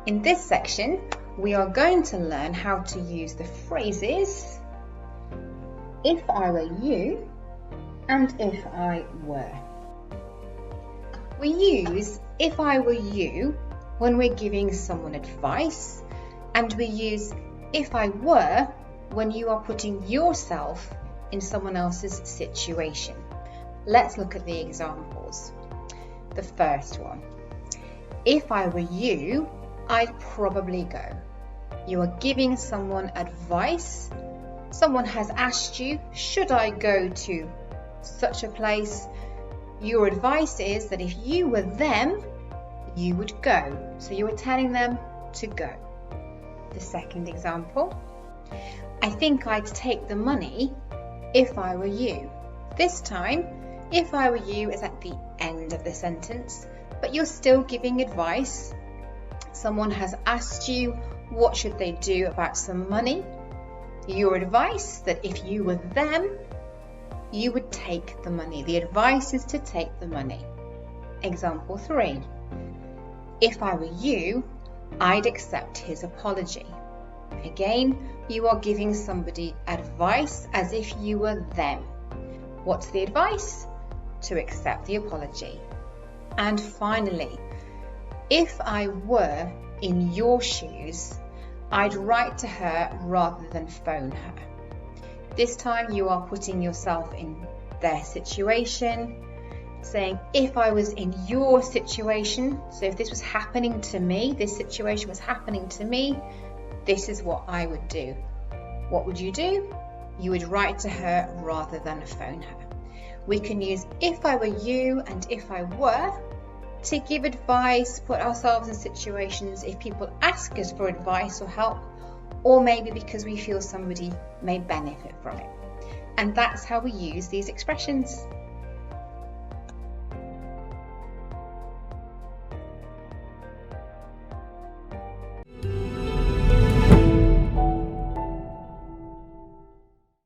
In this section, we are going to learn how to use the phrases if I were you and if I were. We use if I were you when we're giving someone advice, and we use if I were when you are putting yourself in someone else's situation. Let's look at the examples. The first one. If I were you, I'd probably go. You are giving someone advice. Someone has asked you, should I go to such a place? Your advice is that if you were them, you would go. So you are telling them to go. The second example. I think I'd take the money if I were you. This time, if I were you is at the end of the sentence, but you're still giving advice. Someone has asked you what should they do about some money. Your advice that if you were them, you would take the money. The advice is to take the money. Example 3. If I were you, I'd accept his apology. Again, you are giving somebody advice as if you were them. What's the advice? To accept the apology. And finally, if I were in your shoes, I'd write to her rather than phone her. This time you are putting yourself in their situation, saying if I was in your situation, so if this was happening to me, this situation was happening to me, this is what I would do. What would you do? You would write to her rather than phone her. We can use if I were you and if I were to give advice, put ourselves in situations if people ask us for advice or help, or maybe because we feel somebody may benefit from it. And that's how we use these expressions.